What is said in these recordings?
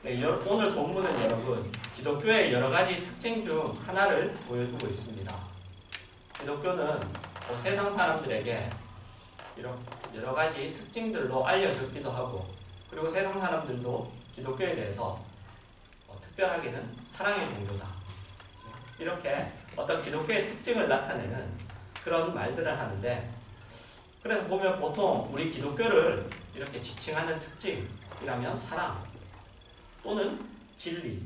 네, 오늘 본문은 여러분 기독교의 여러 가지 특징 중 하나를 보여주고 있습니다. 기독교는 세상 사람들에게 이런 여러 가지 특징들로 알려졌기도 하고, 그리고 세상 사람들도 기독교에 대해서 특별하게는 사랑의 종교다, 이렇게 어떤 기독교의 특징을 나타내는 그런 말들을 하는데, 그래서 보면 보통 우리 기독교를 이렇게 지칭하는 특징이라면 사랑 또는 진리,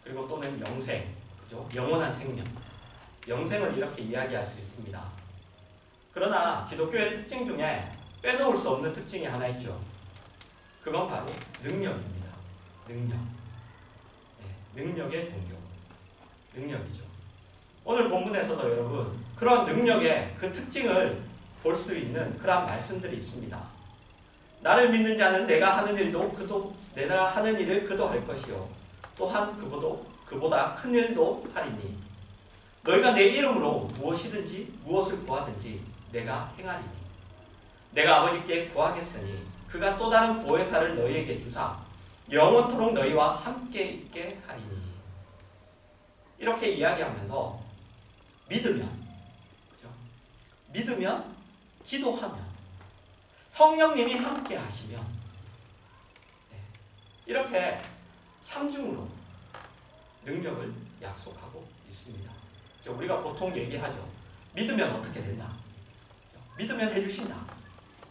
그리고 또는 영생, 그죠? 영원한 생명, 영생을 이렇게 이야기할 수 있습니다. 그러나 기독교의 특징 중에 빼놓을 수 없는 특징이 하나 있죠. 그건 바로 능력입니다. 능력. 네, 능력의 종교. 능력이죠. 오늘 본문에서도 여러분 그런 능력의 그 특징을 볼 수 있는 그런 말씀들이 있습니다. 나를 믿는 자는 내가 하는 일을 그도 할 것이요 또한 그보다 큰 일도 하리니 너희가 내 이름으로 무엇을 구하든지 내가 행하리니 내가 아버지께 구하겠으니 그가 또 다른 보혜사를 너희에게 주사 영원토록 너희와 함께 있게 하리니. 이렇게 이야기하면서 믿으면 기도하면 성령님이 함께 하시면 이렇게 삼중으로 능력을 약속하고 있습니다. 우리가 보통 얘기하죠. 믿으면 어떻게 된다. 믿으면 해주신다.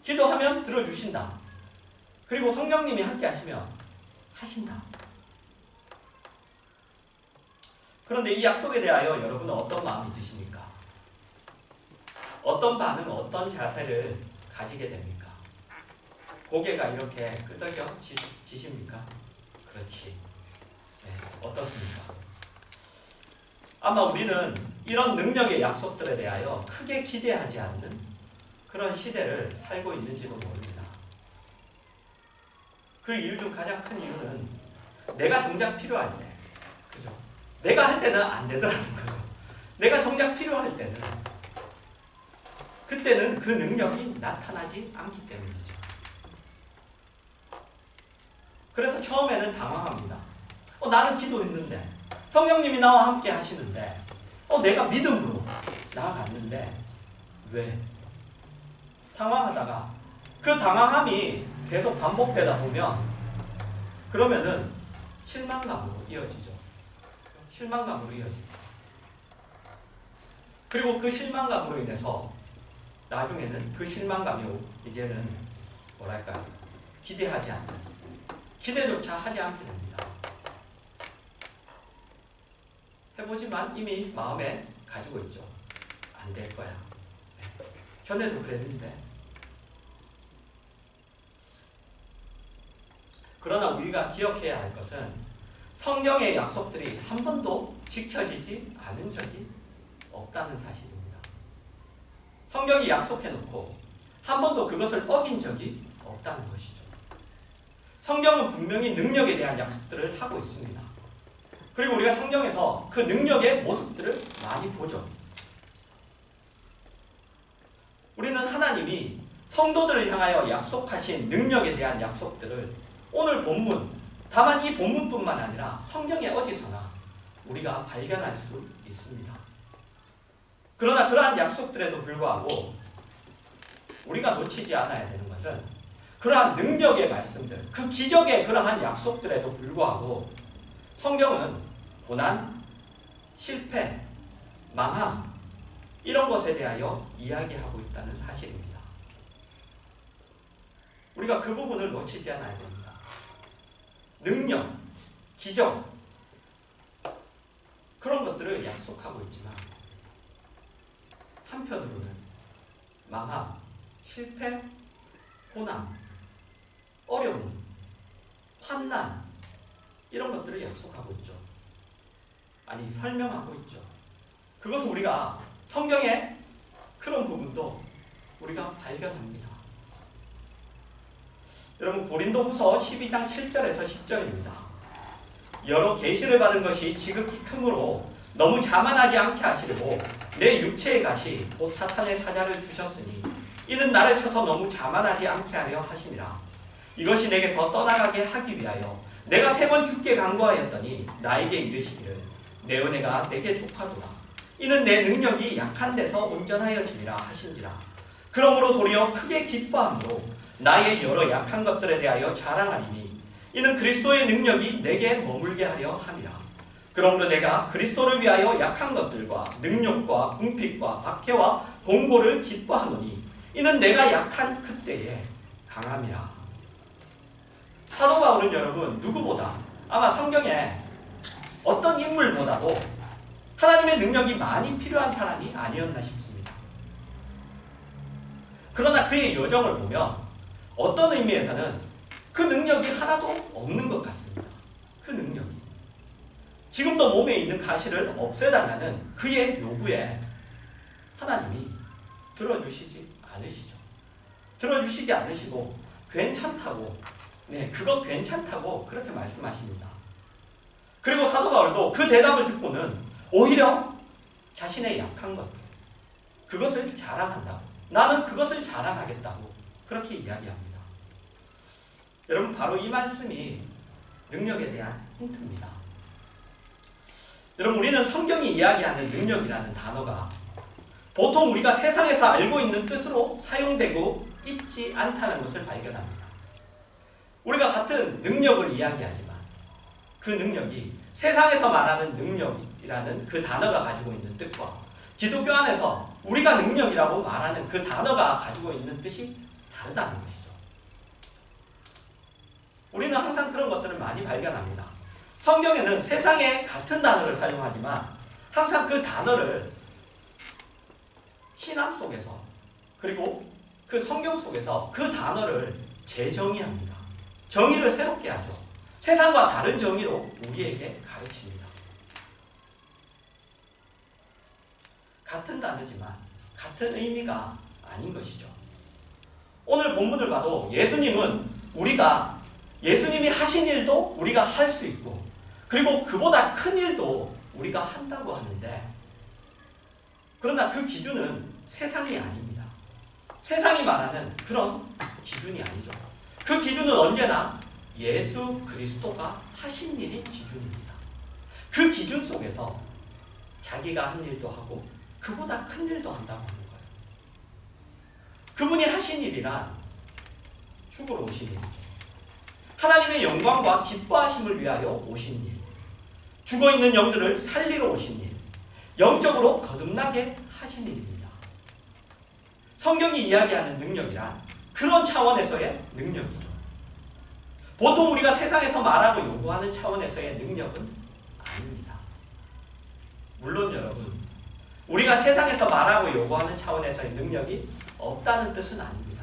기도하면 들어주신다. 그리고 성령님이 함께 하시면 하신다. 그런데 이 약속에 대하여 여러분은 어떤 마음이 드십니까? 어떤 반응, 어떤 자세를 가지게 됩니까? 고개가 이렇게 끄덕여지십니까? 그렇지. 네, 어떻습니까? 아마 우리는 이런 능력의 약속들에 대하여 크게 기대하지 않는 그런 시대를 살고 있는지도 모릅니다. 그 이유 중 가장 큰 이유는 내가 정작 필요할 때, 그죠? 내가 할 때는 안 되더라는 거죠. 내가 정작 필요할 때는, 그때는 그 능력이 나타나지 않기 때문이죠. 그래서 처음에는 당황합니다. 나는 기도했는데, 성령님이 나와 함께 하시는데, 내가 믿음으로 나아갔는데, 왜? 당황하다가 그 당황함이 계속 반복되다 보면, 그러면은 실망감으로 이어지죠. 실망감으로 이어집니다. 그리고 그 실망감으로 인해서 나중에는 그 실망감이 이제는 기대하지 않는, 기대조차 하지 않게 됩니다. 해보지만 이미 마음에 가지고 있죠. 안 될 거야. 전에도 그랬는데. 그러나 우리가 기억해야 할 것은 성경의 약속들이 한 번도 지켜지지 않은 적이 없다는 사실입니다. 성경이 약속해놓고 한 번도 그것을 어긴 적이 없다는 것이죠. 성경은 분명히 능력에 대한 약속들을 하고 있습니다. 그리고 우리가 성경에서 그 능력의 모습들을 많이 보죠. 우리는 하나님이 성도들을 향하여 약속하신 능력에 대한 약속들을 오늘 본문, 다만 이 본문뿐만 아니라 성경에 어디서나 우리가 발견할 수 있습니다. 그러나 그러한 약속들에도 불구하고 우리가 놓치지 않아야 되는 것은 그러한 능력의 말씀들, 그 기적의 그러한 약속들에도 불구하고 성경은 고난, 실패, 망함 이런 것에 대하여 이야기하고 있다는 사실입니다. 우리가 그 부분을 놓치지 않아야 됩니다. 능력, 기적 그런 것들을 약속하고 있지만 한편으로는 망함, 실패, 고난, 어려움, 환난 이런 것들을 약속하고 있죠. 아니 설명하고 있죠. 그것을 우리가 성경의 그런 부분도 우리가 발견합니다. 여러분 고린도후서 12장 7절에서 10절입니다. 여러 계시를 받은 것이 지극히 크므로 너무 자만하지 않게 하시려고 내 육체의 가시 곧 사탄의 사자를 주셨으니 이는 나를 쳐서 너무 자만하지 않게 하려 하심이라. 이것이 내게서 떠나가게 하기 위하여 내가 3번 주께 간구하였더니 나에게 이르시기를 내 은혜가 내게 족하도다. 이는 내 능력이 약한 데서 온전하여지리라 하신지라. 그러므로 도리어 크게 기뻐함으로 나의 여러 약한 것들에 대하여 자랑하리니 이는 그리스도의 능력이 내게 머물게 하려 함이라. 그러므로 내가 그리스도를 위하여 약한 것들과 능력과 궁핍과 박해와 공고를 기뻐하노니 이는 내가 약한 그때에 강함이라. 사도 바울은 여러분 누구보다 아마 성경에 어떤 인물보다도 하나님의 능력이 많이 필요한 사람이 아니었나 싶습니다. 그러나 그의 여정을 보면 어떤 의미에서는 그 능력이 하나도 없는 것 같습니다. 그 능력이. 지금도 몸에 있는 가시를 없애달라는 그의 요구에 하나님이 들어주시지 않으시죠. 들어주시지 않으시고 괜찮다고, 그거 괜찮다고 그렇게 말씀하십니다. 그리고 사도 바울도 그 대답을 듣고는 오히려 자신의 약한 것들, 그것을 자랑한다고, 나는 그것을 자랑하겠다고 그렇게 이야기합니다. 여러분, 바로 이 말씀이 능력에 대한 힌트입니다. 여러분, 우리는 성경이 이야기하는 능력이라는 단어가 보통 우리가 세상에서 알고 있는 뜻으로 사용되고 있지 않다는 것을 발견합니다. 우리가 같은 능력을 이야기하지만 그 능력이 세상에서 말하는 능력이라는 그 단어가 가지고 있는 뜻과 기독교 안에서 우리가 능력이라고 말하는 그 단어가 가지고 있는 뜻이 다르다는 것이죠. 우리는 항상 그런 것들을 많이 발견합니다. 성경에는 세상에 같은 단어를 사용하지만 항상 그 단어를 신앙 속에서 그리고 그 성경 속에서 그 단어를 재정의합니다. 정의를 새롭게 하죠. 세상과 다른 정의로 우리에게 가르칩니다. 같은 단어지만 같은 의미가 아닌 것이죠. 오늘 본문을 봐도 예수님이 하신 일도 우리가 할 수 있고 그리고 그보다 큰 일도 우리가 한다고 하는데, 그러나 그 기준은 세상이 아닙니다. 세상이 말하는 그런 기준이 아니죠. 그 기준은 언제나 예수 그리스도가 하신 일이 기준입니다. 그 기준 속에서 자기가 한 일도 하고 그보다 큰 일도 한다고 하는 거예요. 그분이 하신 일이란 죽으러 오신 일이죠. 하나님의 영광과 기뻐하심을 위하여 오신 일, 죽어있는 영들을 살리러 오신 일, 영적으로 거듭나게 하신 일입니다. 성경이 이야기하는 능력이란 그런 차원에서의 능력이죠. 보통 우리가 세상에서 말하고 요구하는 차원에서의 능력은 아닙니다. 물론 여러분, 우리가 세상에서 말하고 요구하는 차원에서의 능력이 없다는 뜻은 아닙니다.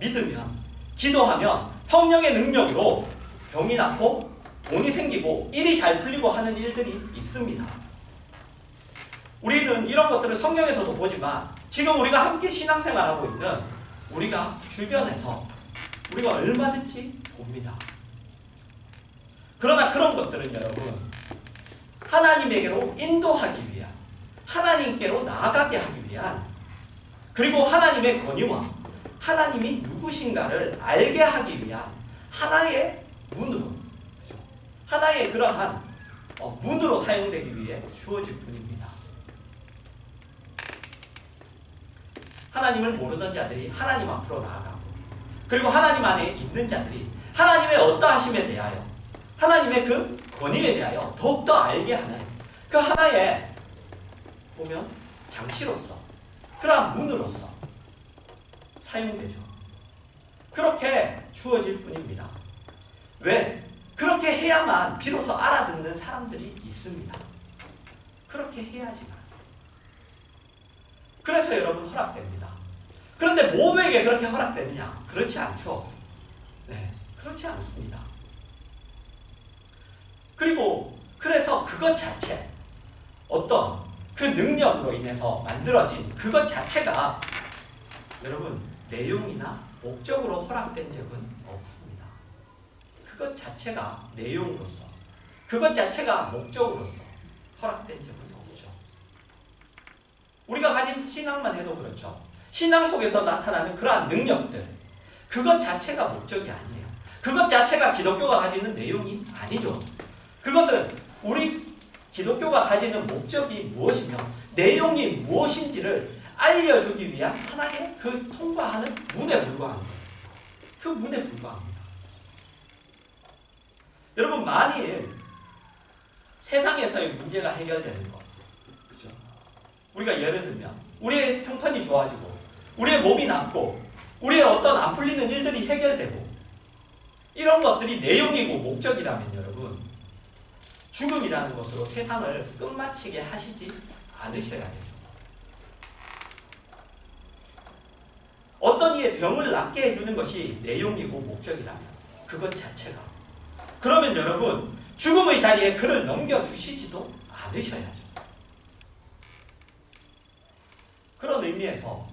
믿으면, 기도하면 성령의 능력으로 병이 낫고 돈이 생기고 일이 잘 풀리고 하는 일들이 있습니다. 우리는 이런 것들을 성경에서도 보지만 지금 우리가 함께 신앙생활하고 있는 우리가 주변에서 우리가 얼마든지 봅니다. 그러나 그런 것들은 여러분, 하나님에게로 인도하기 위한, 하나님께로 나아가게 하기 위한, 그리고 하나님의 권위와 하나님이 누구신가를 알게 하기 위한 하나의 문으로, 하나의 그러한 문으로 사용되기 위해 주어질 뿐입니다. 하나님을 모르던 자들이 하나님 앞으로 나아가고, 그리고 하나님 안에 있는 자들이 하나님의 어떠하심에 대하여, 하나님의 그 권위에 대하여 더욱더 알게 하는 그 하나의 보면 장치로서, 그러한 문으로서 사용되죠. 그렇게 주어질 뿐입니다. 왜? 그렇게 해야만 비로소 알아듣는 사람들이 있습니다. 그렇게 해야지만. 그래서 여러분 허락됩니다. 그런데 모두에게 그렇게 허락되느냐? 그렇지 않죠. 그렇지 않습니다. 그리고 그래서 그것 자체, 어떤 그 능력으로 인해서 만들어진 그것 자체가 여러분 내용이나 목적으로 허락된 적은 없습니다. 그것 자체가 내용으로서, 그것 자체가 목적으로서 허락된 적은 없죠. 우리가 가진 신앙만 해도 그렇죠. 신앙 속에서 나타나는 그러한 능력들, 그것 자체가 목적이 아니에요. 그것 자체가 기독교가 가지는 내용이 아니죠. 그것은 우리 기독교가 가지는 목적이 무엇이며 내용이 무엇인지를 알려주기 위한 하나의 그 통과하는 문에 불과한 거예요. 그 문에 불과합니다. 여러분, 만일 세상에서의 문제가 해결되는 것, 그죠? 우리가 예를 들면 우리의 형편이 좋아지고 우리의 몸이 낫고 우리의 어떤 안 풀리는 일들이 해결되고 이런 것들이 내용이고 목적이라면 여러분, 죽음이라는 것으로 세상을 끝마치게 하시지 않으셔야 되죠. 어떤 이의 병을 낫게 해주는 것이 내용이고 목적이라면 그것 자체가, 그러면 여러분 죽음의 자리에 그를 넘겨주시지도 않으셔야죠. 그런 의미에서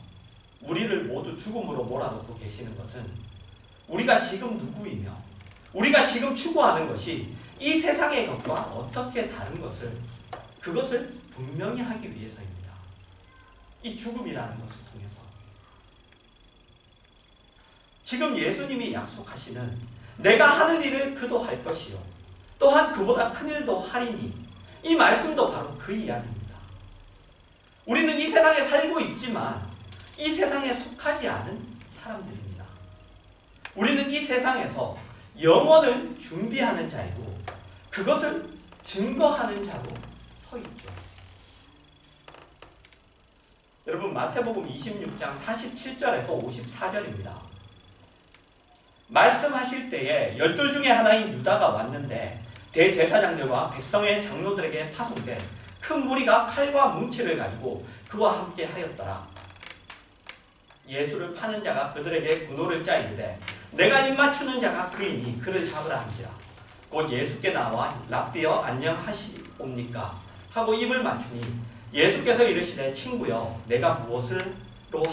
우리를 모두 죽음으로 몰아넣고 계시는 것은 우리가 지금 누구이며 우리가 지금 추구하는 것이 이 세상의 것과 어떻게 다른 것을, 그것을 분명히 하기 위해서입니다. 이 죽음이라는 것을 통해서 지금 예수님이 약속하시는 내가 하는 일을 그도 할 것이요 또한 그보다 큰 일도 하리니, 이 말씀도 바로 그 이야기입니다. 우리는 이 세상에 살고 있지만 이 세상에 속하지 않은 사람들입니다. 우리는 이 세상에서 영원을 준비하는 자이고 그것을 증거하는 자로 서 있죠. 여러분, 마태복음 26장 47절에서 54절입니다. 말씀하실 때에 12 중에 하나인 유다가 왔는데 대제사장들과 백성의 장로들에게 파송된 큰 무리가 칼과 뭉치를 가지고 그와 함께 하였더라. 예수를 파는 자가 그들에게 군호를 짜이르되 내가 입맞추는 자가 그이니 그를 잡으라 한지라. 곧 예수께 나와 랍비여 안녕하시옵니까 하고 입을 맞추니 예수께서 이르시되 친구여 내가 무엇으로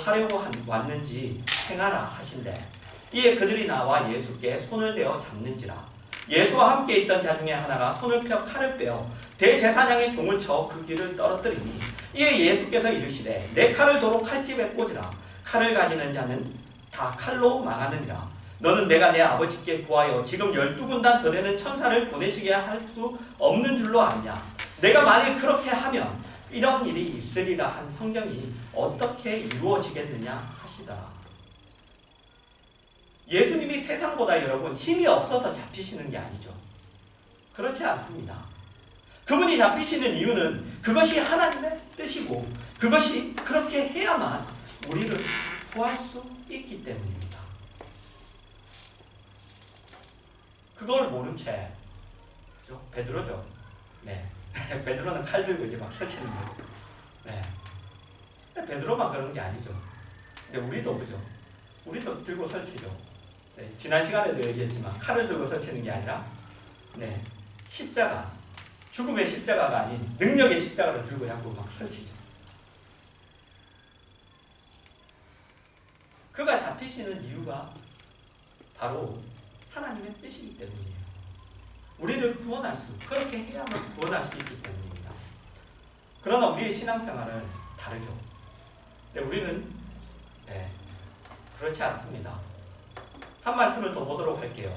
하려고 왔는지 행하라 하신대. 이에 그들이 나와 예수께 손을 대어 잡는지라. 예수와 함께 있던 자 중에 하나가 손을 펴 칼을 빼어 대제사장의 종을 쳐 그 귀를 떨어뜨리니 이에 예수께서 이르시되 내 칼을 도로 칼집에 꽂으라. 칼을 가지는 자는 다 칼로 망하느니라. 너는 내가 내 아버지께 구하여 지금 12군단 더 되는 천사를 보내시게 할 수 없는 줄로 아느냐. 내가 만일 그렇게 하면 이런 일이 있으리라 한 성경이 어떻게 이루어지겠느냐 하시더라. 예수님이 세상보다 여러분 힘이 없어서 잡히시는 게 아니죠. 그렇지 않습니다. 그분이 잡히시는 이유는 그것이 하나님의 뜻이고 그것이 그렇게 해야만 우리를 구할 수 있기 때문입니다. 그걸 모른 채, 그죠? 베드로죠. 네. 베드로는 칼 들고 이제 막 설치는 거예요. 네. 베드로만 그런 게 아니죠. 근데 우리도 그죠? 우리도 들고 설치죠. 네. 지난 시간에도 얘기했지만 칼을 들고 설치는 게 아니라, 네. 십자가, 죽음의 십자가가 아닌 능력의 십자가를 들고 자꾸 막 설치죠. 그가 잡히시는 이유가 바로 하나님의 뜻이기 때문이에요. 우리를 구원할 수, 그렇게 해야만 구원할 수 있기 때문입니다. 그러나 우리의 신앙생활은 다르죠. 우리는 그렇지 않습니다. 한 말씀을 더 보도록 할게요.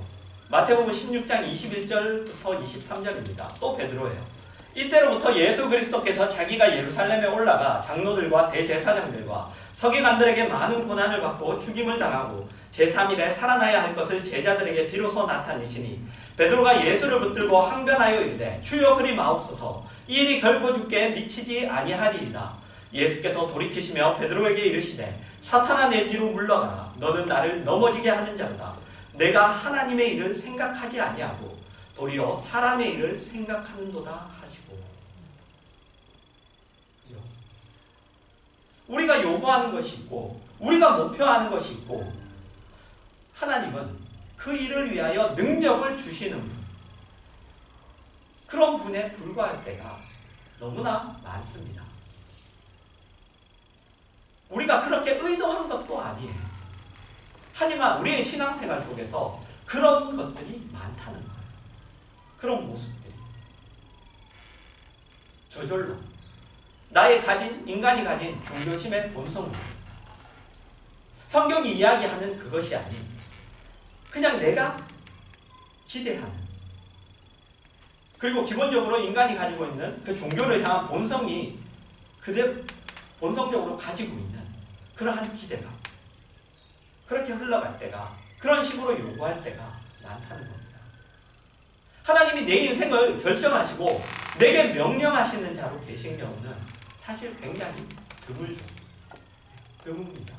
마태복음 16장 21절부터 23절입니다. 또 베드로예요. 이때로부터 예수 그리스도께서 자기가 예루살렘에 올라가 장로들과 대제사장들과 서기관들에게 많은 고난을 받고 죽임을 당하고 제3일에 살아나야 할 것을 제자들에게 비로소 나타내시니 베드로가 예수를 붙들고 항변하여 이르되 주여 그리 마옵소서 이 일이 결코 주께 미치지 아니하리이다. 예수께서 돌이키시며 베드로에게 이르시되 사탄아 내 뒤로 물러가라. 너는 나를 넘어지게 하는 자로다. 내가 하나님의 일을 생각하지 아니하고 도리어 사람의 일을 생각하는도다 하시고. 그죠? 우리가 요구하는 것이 있고 우리가 목표하는 것이 있고 하나님은 그 일을 위하여 능력을 주시는 분, 그런 분에 불과할 때가 너무나 많습니다. 우리가 그렇게 의도한 것도 아니에요. 하지만 우리의 신앙생활 속에서 그런 것들이 많다는 거예요. 그런 모습들이 저절로 인간이 가진 종교심의 본성으로 성경이 이야기하는 그것이 아닌 그냥 내가 기대하는, 그리고 기본적으로 인간이 가지고 있는 그 종교를 향한 본성이 본성적으로 가지고 있는 그러한 기대가 그렇게 흘러갈 때가, 그런 식으로 요구할 때가 많다는 겁니다. 하나님이 내 인생을 결정하시고 내게 명령하시는 자로 계신 경우는 사실 굉장히 드물죠. 드뭅니다.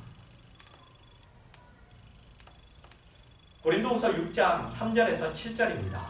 고린도후서 6장 3절에서 7절입니다.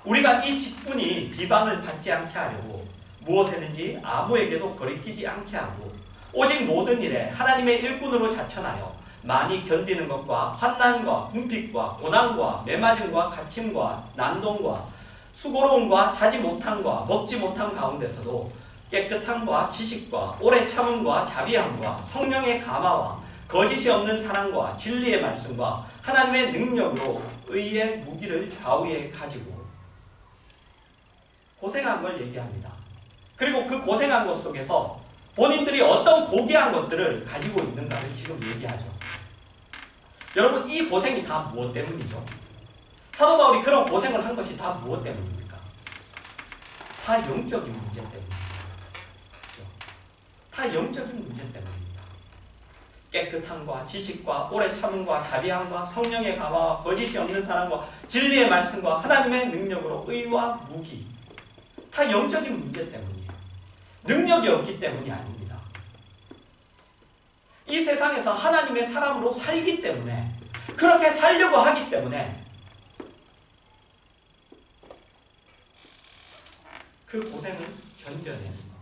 우리가 이 직분이 비방을 받지 않게 하려고 무엇에든지 아무에게도 거리끼지 않게 하고 오직 모든 일에 하나님의 일꾼으로 자천하여 많이 견디는 것과 환난과 궁핍과 고난과 매맞음과 갇힘과 난동과 수고로움과 자지 못함과 먹지 못함 가운데서도 깨끗함과 지식과 오래 참음과 자비함과 성령의 감화와 거짓이 없는 사랑과 진리의 말씀과 하나님의 능력으로 의의 무기를 좌우에 가지고 고생한 걸 얘기합니다. 그리고 그 고생한 것 속에서 본인들이 어떤 고귀한 것들을 가지고 있는가를 지금 얘기하죠. 여러분, 이 고생이 다 무엇 때문이죠? 사도 바울이 그런 고생을 한 것이 다 무엇 때문입니까? 다 영적인 문제 때문입니다. 그렇죠? 다 영적인 문제 때문입니다. 깨끗함과 지식과 오래 참음과 자비함과 성령의 감화와 거짓이 없는 사랑과 진리의 말씀과 하나님의 능력으로 의와 무기, 다 영적인 문제 때문이에요. 능력이 없기 때문이 아닙니다. 이 세상에서 하나님의 사람으로 살기 때문에, 그렇게 살려고 하기 때문에 그 고생을 견뎌내는 것,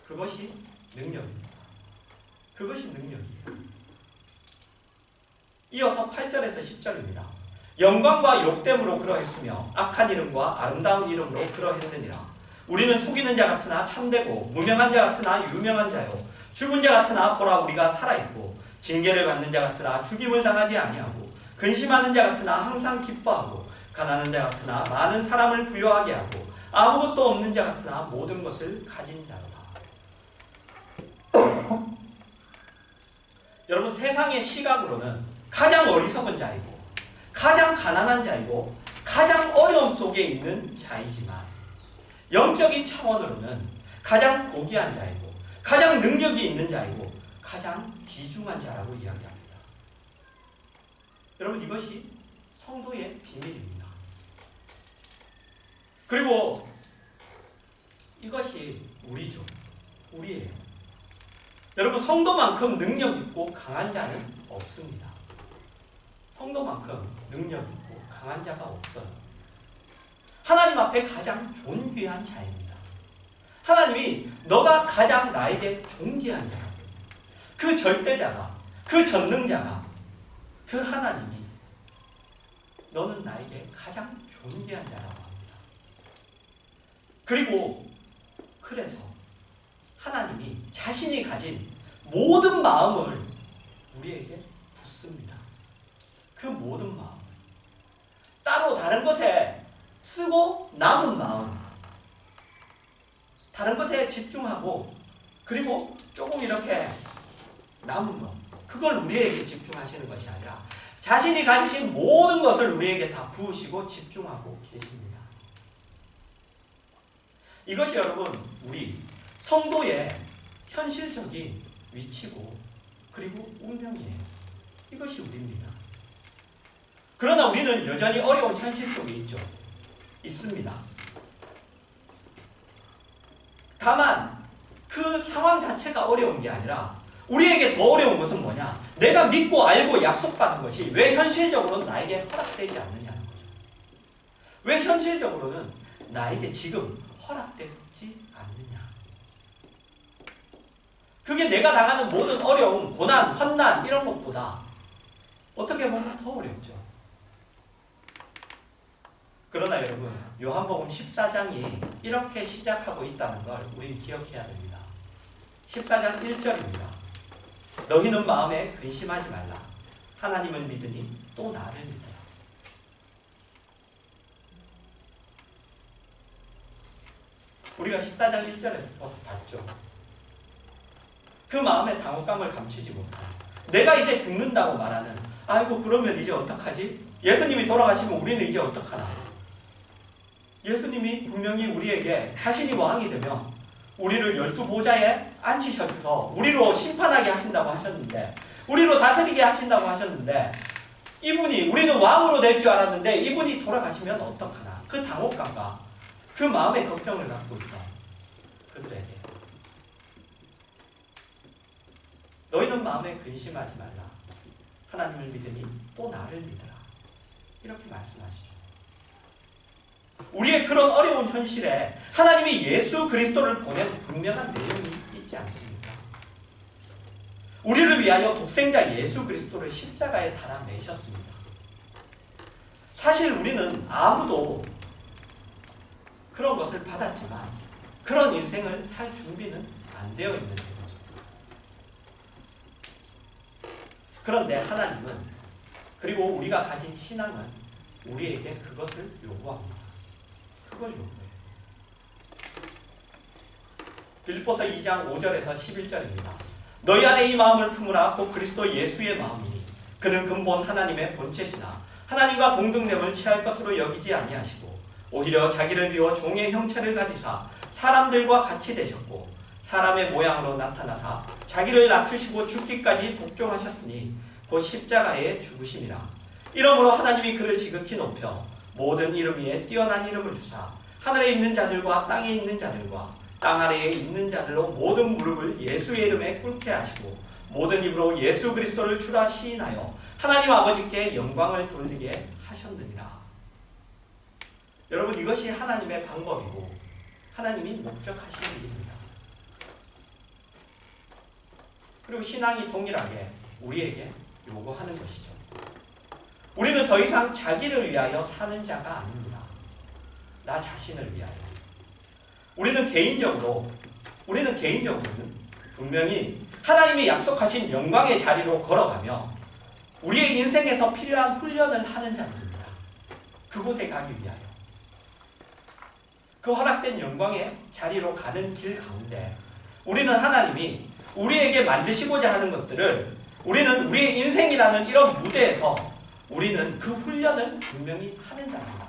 그것이 능력입니다. 그것이 능력이에요. 이어서 8절에서 10절입니다. 영광과 욕됨으로 그러했으며 악한 이름과 아름다운 이름으로 그러했느니라. 우리는 속이는 자 같으나 참되고 무명한 자 같으나 유명한 자요 죽은 자 같으나 보라 우리가 살아있고 징계를 받는 자 같으나 죽임을 당하지 아니하고 근심하는 자 같으나 항상 기뻐하고 가난한 자 같으나 많은 사람을 부유하게 하고 아무것도 없는 자 같으나 모든 것을 가진 자로다. 여러분, 세상의 시각으로는 가장 어리석은 자이고 가장 가난한 자이고 가장 어려움 속에 있는 자이지만 영적인 차원으로는 가장 고귀한 자이고 가장 능력이 있는 자이고 가장 귀중한 자라고 이야기합니다. 여러분, 이것이 성도의 비밀입니다. 그리고 이것이 우리죠. 우리예요. 여러분, 성도만큼 능력 있고 강한 자는 없습니다. 성도만큼 능력 있고 강한 자가 없어요. 하나님 앞에 가장 존귀한 자입니다. 하나님이 너가 가장 나에게 존귀한 자야. 그 절대자가, 그 전능자가, 그 하나님이 너는 나에게 가장 존귀한 자라고 합니다. 그래서 하나님이 자신이 가진 모든 마음을 우리에게 붓습니다. 그 모든 마음을 따로 다른 것에 쓰고 남은 마음, 다른 것에 집중하고 그리고 조금 이렇게 남은 것, 그걸 우리에게 집중하시는 것이 아니라 자신이 가지신 모든 것을 우리에게 다 부으시고 집중하고 계십니다. 이것이 여러분, 우리 성도의 현실적인 위치고 그리고 운명이에요. 이것이 우리입니다. 그러나 우리는 여전히 어려운 현실 속에 있습니다. 다만 그 상황 자체가 어려운 게 아니라 우리에게 더 어려운 것은 뭐냐? 내가 믿고 알고 약속받은 것이 왜 현실적으로는 나에게 허락되지 않느냐는 거죠. 왜 현실적으로는 나에게 지금 허락되지 않느냐? 그게 내가 당하는 모든 어려움, 고난, 환난 이런 것보다 어떻게 보면 더 어렵죠. 그러나 여러분, 요한복음 14장이 이렇게 시작하고 있다는 걸 우린 기억해야 됩니다. 14장 1절입니다. 너희는 마음에 근심하지 말라. 하나님을 믿으니 또 나를 믿으라. 우리가 14장 1절에서 봤죠. 그 마음의 당혹감을 감추지 못하고 내가 이제 죽는다고 말하는, 아이고 그러면 이제 어떡하지? 예수님이 돌아가시면 우리는 이제 어떡하나? 예수님이 분명히 우리에게 자신이 왕이 되면 우리를 12보좌에 앉히셔서 우리로 심판하게 하신다고 하셨는데, 우리로 다스리게 하신다고 하셨는데, 이분이, 우리는 왕으로 될 줄 알았는데 이분이 돌아가시면 어떡하나? 그 당혹감과 그 마음의 걱정을 갖고 있던 그들에게 너희는 마음에 근심하지 말라. 하나님을 믿으니 또 나를 믿으라. 이렇게 말씀하시죠. 우리의 그런 어려운 현실에 하나님이 예수 그리스도를 보낸 분명한 내용이 있지 않습니까? 우리를 위하여 독생자 예수 그리스도를 십자가에 달아 내셨습니다. 사실 우리는 아무도 그런 것을 받았지만 그런 인생을 살 준비는 안 되어 있는 거죠. 그런데 하나님은, 그리고 우리가 가진 신앙은 우리에게 그것을 요구합니다. 그걸 요구해요. 빌립보서 2장 5절에서 11절입니다. 너희 안에 이 마음을 품으라. 곧 그리스도 예수의 마음이니 그는 근본 하나님의 본체시나 하나님과 동등됨을 취할 것으로 여기지 아니하시고 오히려 자기를 비워 종의 형체를 가지사 사람들과 같이 되셨고 사람의 모양으로 나타나사 자기를 낮추시고 죽기까지 복종하셨으니 곧 십자가에 죽으심이라. 이러므로 하나님이 그를 지극히 높여 모든 이름 위에 뛰어난 이름을 주사 하늘에 있는 자들과 땅에 있는 자들과 땅 아래에 있는 자들로 모든 무릎을 예수의 이름에 꿇게 하시고 모든 입으로 예수 그리스도를 주라 시인하여 하나님 아버지께 영광을 돌리게 하셨느니라. 여러분, 이것이 하나님의 방법이고 하나님이 목적하신 일입니다. 그리고 신앙이 동일하게 우리에게 요구하는 것이죠. 우리는 더 이상 자기를 위하여 사는 자가 아닙니다. 나 자신을 위하여. 우리는 개인적으로는 분명히 하나님이 약속하신 영광의 자리로 걸어가며 우리의 인생에서 필요한 훈련을 하는 자들입니다. 그곳에 가기 위하여. 그 허락된 영광의 자리로 가는 길 가운데 우리는 하나님이 우리에게 만드시고자 하는 것들을, 우리는 우리의 인생이라는 이런 무대에서 우리는 그 훈련을 분명히 하는 자입니다.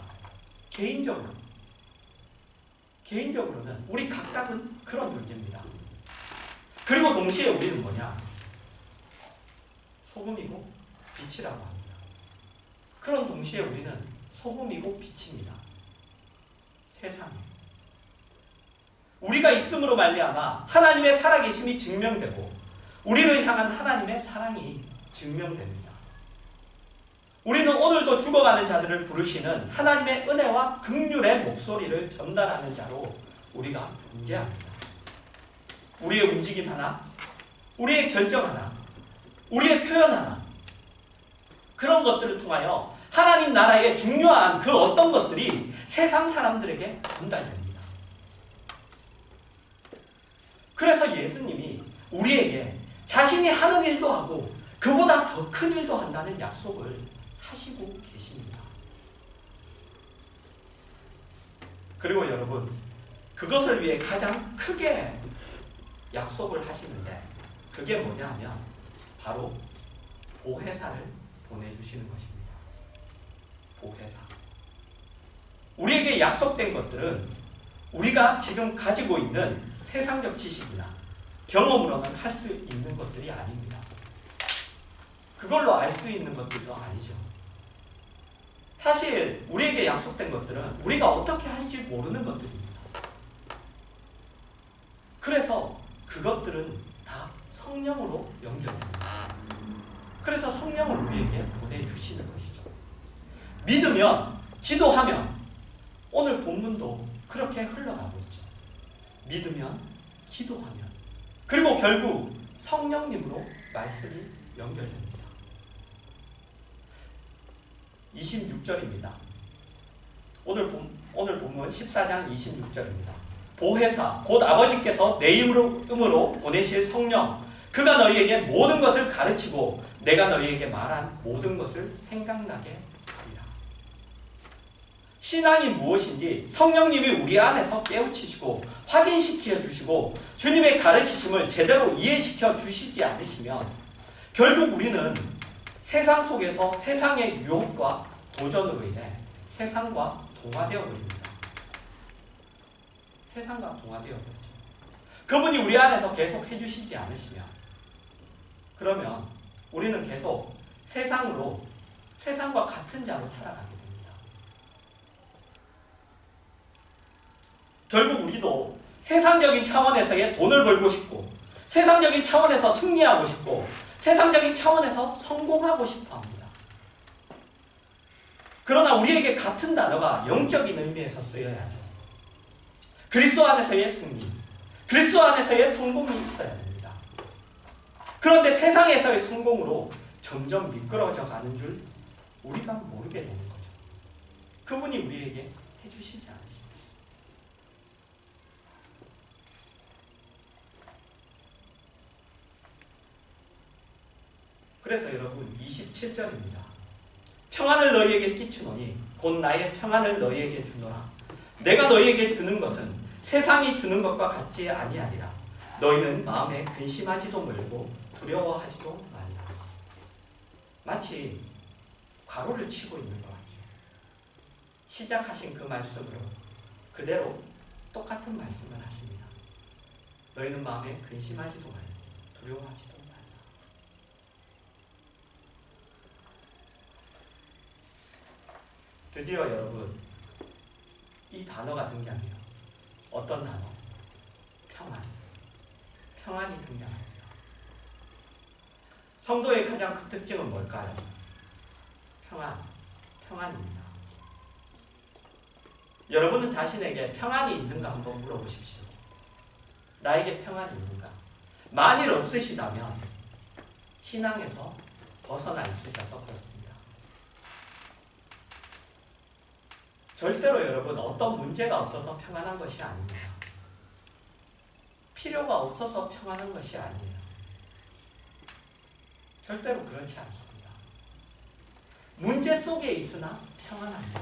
개인적으로는 우리 각각은 그런 존재입니다. 그리고 동시에 우리는 뭐냐? 소금이고 빛이라고 합니다. 그런 동시에 우리는 소금이고 빛입니다. 세상에. 우리가 있음으로 말미암아 하나님의 살아계심이 증명되고 우리를 향한 하나님의 사랑이 증명됩니다. 우리는 오늘도 죽어가는 자들을 부르시는 하나님의 은혜와 긍휼의 목소리를 전달하는 자로 우리가 존재합니다. 우리의 움직임 하나, 우리의 결정 하나, 우리의 표현 하나, 그런 것들을 통하여 하나님 나라의 중요한 그 어떤 것들이 세상 사람들에게 전달됩니다. 그래서 예수님이 우리에게 자신이 하는 일도 하고 그보다 더 큰 일도 한다는 약속을 하시고 계십니다. 그리고 여러분, 그것을 위해 가장 크게 약속을 하시는데 그게 뭐냐 하면 바로 보혜사를 보내주시는 것입니다. 보혜사. 우리에게 약속된 것들은 우리가 지금 가지고 있는 세상적 지식이나 경험으로는 할 수 있는 것들이 아닙니다. 그걸로 알 수 있는 것들도 아니죠. 사실 우리에게 약속된 것들은 우리가 어떻게 할지 모르는 것들입니다. 그래서 그것들은 다 성령으로 연결됩니다. 그래서 성령을 우리에게 보내주시는 것이죠. 믿으면, 기도하면, 오늘 본문도 그렇게 흘러가고 있죠. 믿으면, 기도하면, 그리고 결국 성령님으로 말씀이 연결됩니다. 26절입니다. 오늘 본문 14장 26절입니다. 보혜사, 곧 아버지께서 내 이름으로 보내실 성령, 그가 너희에게 모든 것을 가르치고 내가 너희에게 말한 모든 것을 생각나게 하리라. 신앙이 무엇인지 성령님이 우리 안에서 깨우치시고 확인시켜 주시고 주님의 가르치심을 제대로 이해시켜 주시지 않으시면 결국 우리는 세상 속에서 세상의 유혹과 도전으로 인해 세상과 동화되어 버립니다. 세상과 동화되어 버리죠. 그분이 우리 안에서 계속 해주시지 않으시면, 그러면 우리는 계속 세상과 같은 자로 살아가게 됩니다. 결국 우리도 세상적인 차원에서의 돈을 벌고 싶고, 세상적인 차원에서 승리하고 싶고, 세상적인 차원에서 성공하고 싶어 합니다. 그러나 우리에게 같은 단어가 영적인 의미에서 쓰여야죠. 그리스도 안에서의 승리, 그리스도 안에서의 성공이 있어야 됩니다. 그런데 세상에서의 성공으로 점점 미끄러져 가는 줄 우리가 모르게 되는 거죠. 그분이 우리에게 해주시지 않으십니다. 그래서 여러분 27절입니다. 평안을 너희에게 끼치노니 곧 나의 평안을 너희에게 주노라. 내가 너희에게 주는 것은 세상이 주는 것과 같지 아니하리라. 너희는 마음에 근심하지도 말고 두려워하지도 말라. 마치 괄호를 치고 있는 것 같죠. 시작하신 그 말씀으로 그대로 똑같은 말씀을 하십니다. 너희는 마음에 근심하지도 말고 두려워하지도 말라. 드디어 여러분 이 단어가 등장해요. 어떤 단어? 평안. 평안이 등장합니다. 성도의 가장 큰 특징은 뭘까요? 평안입니다. 여러분은 자신에게 평안이 있는가 한번 물어보십시오. 나에게 평안이 있는가? 만일 없으시다면 신앙에서 벗어나 있으셔서 그렇습니다. 절대로 여러분 어떤 문제가 없어서 평안한 것이 아닙니다. 필요가 없어서 평안한 것이 아니에요. 절대로 그렇지 않습니다. 문제 속에 있으나 평안합니다.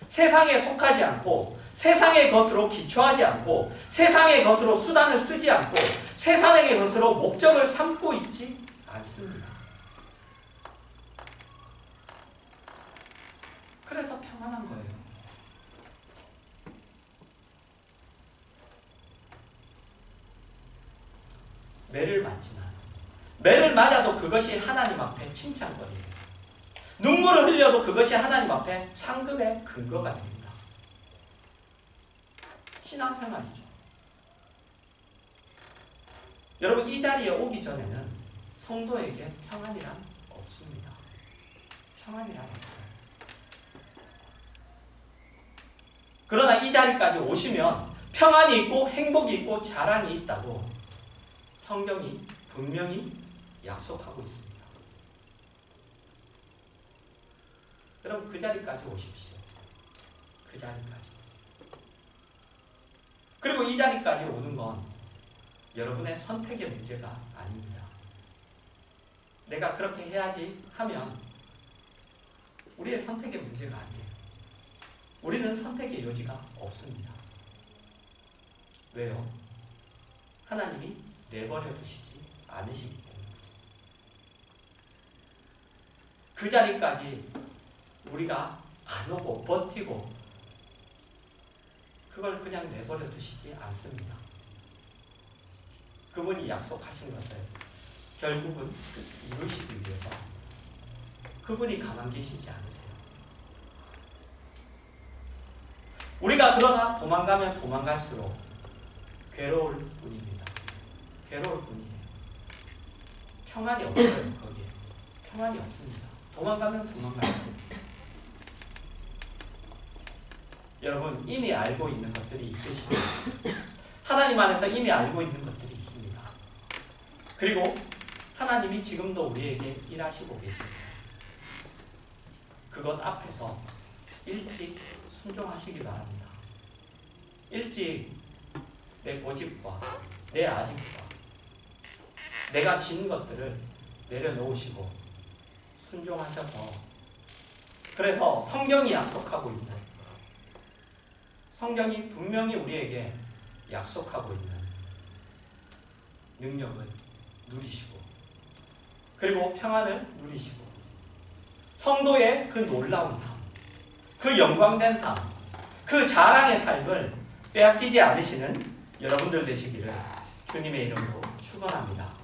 세상에 속하지 않고, 세상의 것으로 기초하지 않고, 세상의 것으로 수단을 쓰지 않고, 세상의 것으로 목적을 삼고 있지 않습니다. 그래서 평안한 거예요. 매를 맞지만, 매를 맞아도 그것이 하나님 앞에 칭찬거리예요. 눈물을 흘려도 그것이 하나님 앞에 상급의 근거가 됩니다. 신앙생활이죠. 여러분 이 자리에 오기 전에는 성도에게 평안이란 없습니다. 평안이란 없어요. 그러나 이 자리까지 오시면 평안이 있고 행복이 있고 자랑이 있다고 성경이 분명히 약속하고 있습니다. 여러분 그 자리까지 오십시오. 그 자리까지. 그리고 이 자리까지 오는 건 여러분의 선택의 문제가 아닙니다. 내가 그렇게 해야지 하면 우리의 선택의 문제가 아니에요. 우리는 선택의 여지가 없습니다. 왜요? 하나님이 내버려 두시지 않으시기 때문이죠. 그 자리까지 우리가 안 오고 버티고 그걸 그냥 내버려 두시지 않습니다. 그분이 약속하신 것을 결국은 이루시기 위해서 그분이 가만 계시지 않으세요. 우리가 그러나 도망가면 도망갈수록 괴로울 뿐입니다. 괴로울 뿐이에요. 평안이 없어요. 거기에 평안이 없습니다. 도망가면 도망갈수록. 여러분 이미 알고 있는 것들이 있으시죠? 하나님 안에서 이미 알고 있는 것들이 있습니다. 그리고 하나님이 지금도 우리에게 일하시고 계십니다. 그것 앞에서 일찍 순종하시기 바랍니다. 일찍 내 고집과 내 아집과 내가 진 것들을 내려놓으시고 순종하셔서, 그래서 성경이 약속하고 있는, 성경이 분명히 우리에게 약속하고 있는 능력을 누리시고, 그리고 평안을 누리시고, 성도의 그 놀라운 삶, 그 영광된 삶, 그 자랑의 삶을 빼앗기지 않으시는 여러분들 되시기를 주님의 이름으로 축원합니다.